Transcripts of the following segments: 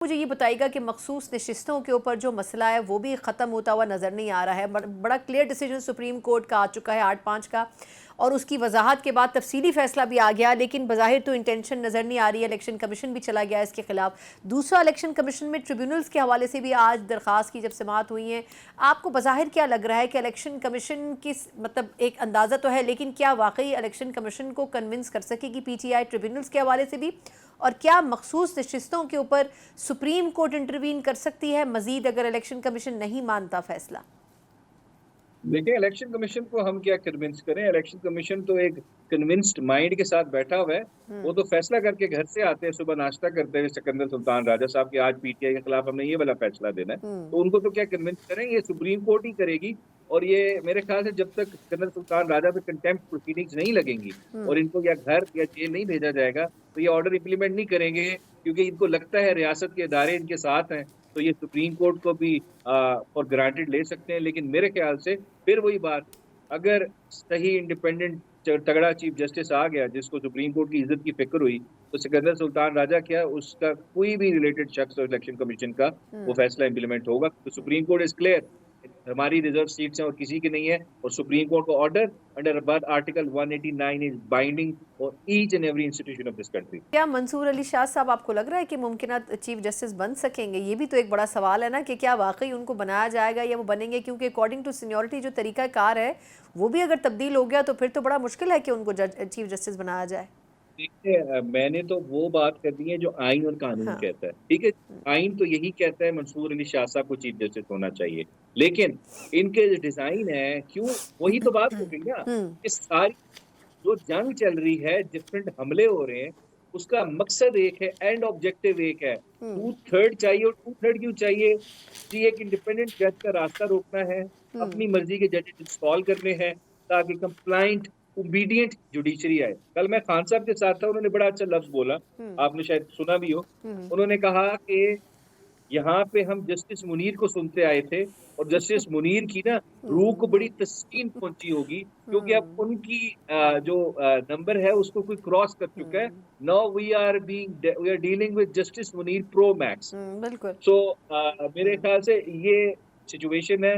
मुझे ये बताइएगा कि मखसूस नशिस्तों के ऊपर जो मसला है वो भी ख़त्म होता हुआ नज़र नहीं आ रहा है। बड़ा क्लियर डिसीजन सुप्रीम कोर्ट का आ चुका है 8-5 का, और उसकी वजाहत के बाद तफसीली फैसला भी आ गया, लेकिन बज़ाहिर तो इंटेंशन नज़र नहीं आ रही है। इलेक्शन कमीशन भी चला गया इसके खिलाफ। दूसरा, इलेक्शन कमीशन में ट्रिब्यूनल्स के हवाले से भी आज दरख्वास्त की जब समाअत हुई है, आपको बज़ाहिर क्या लग रहा है कि इलेक्शन कमीशन की मतलब एक अंदाज़ा तो है, लेकिन क्या वाकई इलेक्शन कमीशन को कन्विंस कर सकेगी PTI ट्रिब्यूनल्स के हवाले से भी? और क्या मखसूस नशिस्तों के ऊपर सुप्रीम कोर्ट इंटरवीन कर सकती है मजीद अगर इलेक्शन कमीशन नहीं मानता फैसला? देखिए, इलेक्शन कमीशन को हम क्या कन्विंस करें। इलेक्शन कमीशन तो एक कन्विंस्ड माइंड के साथ बैठा हुआ है। वो तो फैसला करके घर से आते हैं, सुबह नाश्ता करते हुए सिकंदर सुल्तान राजा साहब के आज PTI के खिलाफ हमने ये वाला फैसला देना है, तो उनको तो क्या कन्विंस करें, ये सुप्रीम कोर्ट ही करेगी। और ये मेरे ख्याल से जब तक सिकंदर सुल्तान राजा पे कंटेम्प्ट प्रोसीडिंग्स नहीं लगेंगी और इनको या घर या जेल नहीं भेजा जाएगा, तो ये ऑर्डर इम्प्लीमेंट नहीं करेंगे, क्योंकि इनको लगता है रियासत के इदारे इनके साथ हैं। तो ये सुप्रीम कोर्ट को भी फॉर ग्रांटेड ले सकते हैं। लेकिन मेरे ख्याल से फिर वही बात, अगर सही इंडिपेंडेंट तगड़ा चीफ जस्टिस आ गया जिसको सुप्रीम कोर्ट की इज्जत की फिक्र हुई, तो सिकंदर सुल्तान राजा क्या उसका कोई भी रिलेटेड शख्स और इलेक्शन कमीशन का वो फैसला इंप्लीमेंट होगा। तो सुप्रीम कोर्ट इज क्लियर, हमारी रिजर्व सीट्स हैं और किसी की नहीं है, और सुप्रीम कोर्ट का order under birth article 189 is binding for each and every institution of this country. क्या मंसूर अली शाह साहब आपको लग रहा है कि मुमकिन चीफ जस्टिस बन सकेंगे? ये भी तो एक बड़ा सवाल है ना कि क्या वाकई उनको बनाया जाएगा या वो बनेंगे, क्योंकि अकॉर्डिंग टू सीनियरिटी जो तरीका कार है वो भी अगर तब्दील हो गया तो फिर तो बड़ा मुश्किल है कि उनको चीफ जस्टिस बनाया जाए। देखिए, मैंने तो वो बात कर दी है जो आइन और कानून हाँ। कहता है, ठीक है। आइन तो यही कहता है मंसूर अली शाह साहब को चीफ जस्टिस होना चाहिए, लेकिन इनके जो डिजाइन है, क्यों, वही तो बात हो गई ना। इस सारी जो जंग चल रही है, डिफरेंट हमले हो रहे हैं, उसका मकसद एक है, एंड ऑब्जेक्टिव एक है। 2/3 चाहिए, और 2/3 क्यों चाहिए कि एक इंडिपेंडेंट जज का रास्ता रोकना है, अपनी मर्जी के जजेस इंस्टॉल करने हैं, ताकि कंप्लाइंट ओबीडियंट जुडिशरी आए। कल मैं खान साहब के साथ था, उन्होंने बड़ा अच्छा लफ्ज बोला, आपने शायद सुना भी हो। उन्होंने कहा कि यहाँ पे हम जस्टिस मुनीर को सुनते आए थे, और जस्टिस मुनीर की ना रूह को बड़ी तस्कीन पहुंची होगी, क्योंकि अब उनकी जो नंबर है उसको कोई क्रॉस कर चुका है। Now we are dealing with justice Munir pro max. बिल्कुल। सो मेरे ख्याल से ये सिचुएशन है।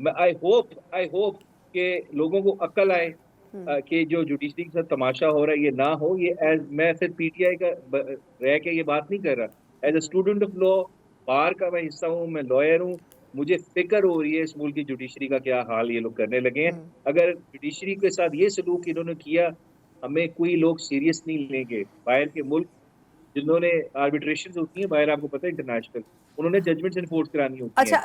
आई होप कि लोगों को अक्ल आए कि जो जुडिशरी के साथ तमाशा हो रहा है ये ना हो। ये एज मैं सिर्फ PTI का रह के ये बात नहीं कर रहा, as a student of law, bar का मैं हिस्सा हूँ, मैं लॉयर हूँ, मुझे फिक्र हो रही है इस मुल्क की जुडिशरी का क्या हाल ये लोग करने लगे हैं। अगर जुडिशरी के साथ ये सलूक इन्होंने किया, हमें कोई लोग सीरियस नहीं लेंगे। बाहर के मुल्क जिन्होंने आर्बिट्रेशन होती है बाहर, आपको पता है इंटरनेशनल, उन्होंने जजमेंट्स इन्फोर्स करानी होती अच्छा, हैं।